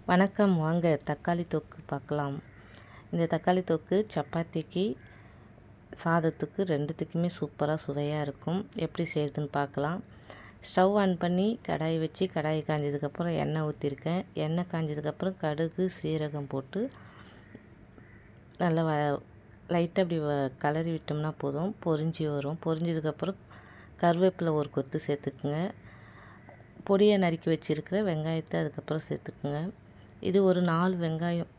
வணக்கம். வாங்க தக்காளி தொக்கு பார்க்கலாம். இந்த தக்காளி தொக்கு சப்பாத்திக்கு, சாதத்துக்கு 2த்துக்குமே சூப்பராக சுவையாக இருக்கும். எப்படி செய்கிறதுன்னு பார்க்கலாம். ஸ்டவ் ஆன் பண்ணி கடாய் வச்சு கடாய் காஞ்சதுக்கப்புறம் எண்ணெய் ஊற்றிருக்கேன். எண்ணெய் காஞ்சதுக்கப்புறம் கடுகு, சீரகம் போட்டு நல்லா லைட்டாக அப்படி கலரி விட்டோம்னா போதும், பொரிஞ்சு வரும். பொரிஞ்சதுக்கப்புறம் கருவேப்பிலை ஒரு கொத்து சேர்த்துக்குங்க. பொடியாக நறுக்கி வச்சுருக்கிற வெங்காயத்தை அதுக்கப்புறம் சேர்த்துக்குங்க. இது ஒரு 4 வெங்காயம்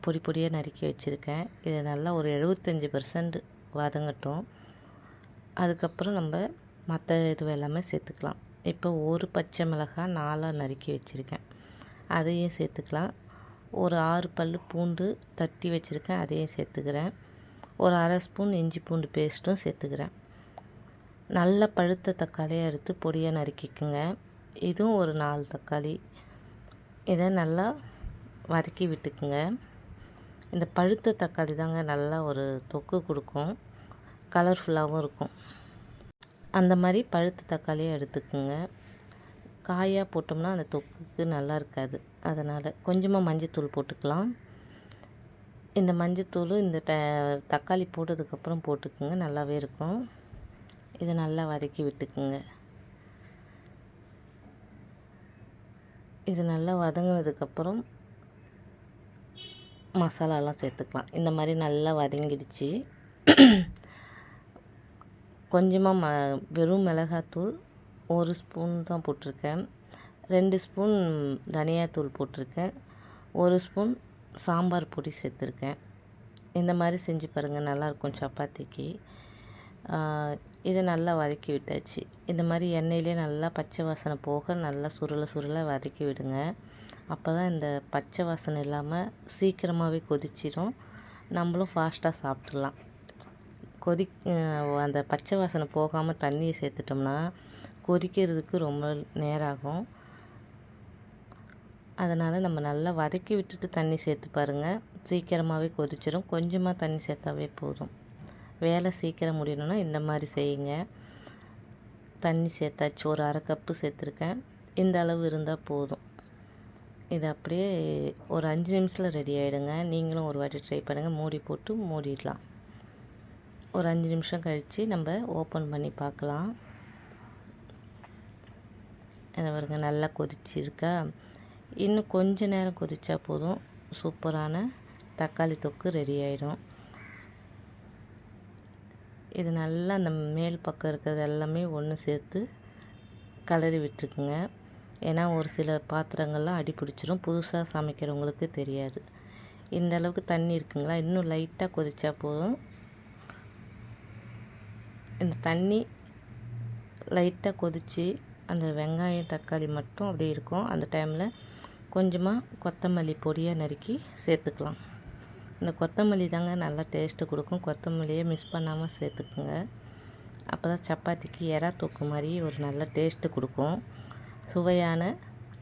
பொடி பொடியாக நறுக்கி வச்சுருக்கேன். இதை நல்லா ஒரு 75% வதங்கட்டும். அதுக்கப்புறம் நம்ம மற்ற இது எல்லாமே சேர்த்துக்கலாம். இப்போ ஒரு பச்சை மிளகாய் 4ஆக நறுக்கி வச்சுருக்கேன், அதையும் சேர்த்துக்கலாம். ஒரு 6 பல் பூண்டு தட்டி வச்சுருக்கேன், அதையும் சேர்த்துக்கிறேன். ஒரு அரை ஸ்பூன் இஞ்சி பூண்டு பேஸ்ட்டும் சேர்த்துக்கிறேன். நல்ல பழுத்த தக்காளியாக எடுத்து பொடியாக நறுக்கிக்குங்க. இதுவும் ஒரு 4 தக்காளி. இதை நல்லா வதக்கி விட்டுக்குங்க. இந்த பழுத்த தக்காளி தாங்க நல்லா ஒரு தொக்கு கொடுக்கும், கலர்ஃபுல்லாகவும் இருக்கும். அந்த மாதிரி பழுத்த தக்காளியை எடுத்துக்குங்க. காயாக போட்டோம்னா அந்த தொக்குக்கு நல்லா இருக்காது. அதனால் கொஞ்சமாக மஞ்சத்தூள் போட்டுக்கலாம். இந்த மஞ்சத்தூள் இந்த தக்காளி போட்டதுக்கப்புறம் போட்டுக்குங்க, நல்லாவே இருக்கும். இதை நல்லா வதக்கி விட்டுக்குங்க. இது நல்லா வதங்கினதுக்கப்புறம் மசாலாலாம் சேர்த்துக்கலாம். இந்த மாதிரி நல்லா வதங்கிடுச்சு. கொஞ்சமாக வெறும் மிளகாத்தூள் 1 ஸ்பூன் தான் போட்டிருக்கேன். 2 ஸ்பூன் தனியாத்தூள் போட்டிருக்கேன். 1 ஸ்பூன் சாம்பார் பொடி சேர்த்துருக்கேன். இந்த மாதிரி செஞ்சு பாருங்கள், நல்லாயிருக்கும் சப்பாத்திக்கு. இதை நல்லா வதக்கி விட்டாச்சு. இந்த மாதிரி எண்ணெயிலே நல்லா பச்சை வாசனை போக நல்லா சுருளை வதக்கி விடுங்க. அப்போ தான் இந்த பச்சை வாசனை இல்லாமல் சீக்கிரமாகவே கொதிச்சிடும், நம்மளும் ஃபாஸ்ட்டாக சாப்பிட்றலாம். அந்த பச்சை வாசனை போகாமல் தண்ணியை சேர்த்துட்டோம்னா கொதிக்கிறதுக்கு ரொம்ப நேரம் ஆகும். அதனால் நம்ம நல்லா வதக்கி விட்டுட்டு தண்ணி சேர்த்து பாருங்கள், சீக்கிரமாகவே கொதிச்சிடும். கொஞ்சமாக தண்ணி சேர்த்தாவே போதும். வேலை சீக்கிரம் முடியணுன்னா இந்த மாதிரி செய்யுங்க. தண்ணி சேர்த்தாச்சு, ஒரு அரை கப்பு சேர்த்துருக்கேன். இந்த அளவு இருந்தால் போதும். இது அப்படியே ஒரு 5 நிமிஷத்தில் ரெடி ஆகிடுங்க. நீங்களும் ஒரு வாட்டி ட்ரை பண்ணுங்கள். மூடி போட்டு மூடிடலாம். ஒரு 5 நிமிஷம் கழித்து நம்ம ஓப்பன் பண்ணி பார்க்கலாம். இதை பாருங்க, நல்லா கொதிச்சிருக்கா. இன்னும் கொஞ்சம் நேரம் கொதிச்சா போதும், சூப்பரான தக்காளி தொக்கு ரெடி ஆகிடும். இது நல்லா அந்த மேல் பக்கம் இருக்கிறது எல்லாமே ஒன்று சேர்த்து கலரி விட்டுருக்குங்க. ஏன்னா ஒரு சில பாத்திரங்கள்லாம் அடி பிடிச்சிரும், புதுசாக சமைக்கிறவங்களுக்கு தெரியாது. இந்த அளவுக்கு தண்ணி இருக்குங்களா, இன்னும் லைட்டாக கொதிச்சா போதும். இந்த தண்ணி லைட்டாக கொதித்து அந்த வெங்காயம் தக்காளி மட்டும் அப்படியே இருக்கும். அந்த டைமில் கொஞ்சமாக கொத்தமல்லி பொடியாக நறுக்கி சேர்த்துக்கலாம். இந்த கொத்தமல்லி தாங்க நல்லா டேஸ்ட்டு கொடுக்கும். கொத்தமல்லியை மிஸ் பண்ணாமல் சேர்த்துக்குங்க. அப்போ தான் சப்பாத்திக்கு எறா தொக்கு மாதிரி ஒரு நல்ல டேஸ்ட்டு கொடுக்கும். சுவையான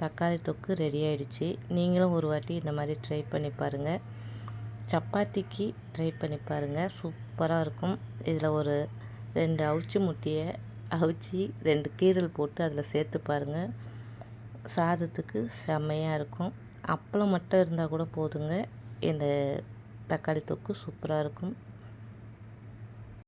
தக்காளி தொக்கு ரெடி ஆகிடுச்சு. நீங்களும் ஒரு வாட்டி இந்த மாதிரி ட்ரை பண்ணி பாருங்கள். சப்பாத்திக்கு ட்ரை பண்ணி பாருங்கள், சூப்பராக இருக்கும். இதில் ஒரு 2 அவிச்சி முட்டையை அவிச்சி 2 கீரல் போட்டு அதில் சேர்த்து பாருங்கள், சாதத்துக்கு செம்மையாக இருக்கும். அப்பளம் மட்டும் இருந்தால் கூட போதுங்க, இந்த தக்காளி தொக்கு சூப்பராக இருக்கும்.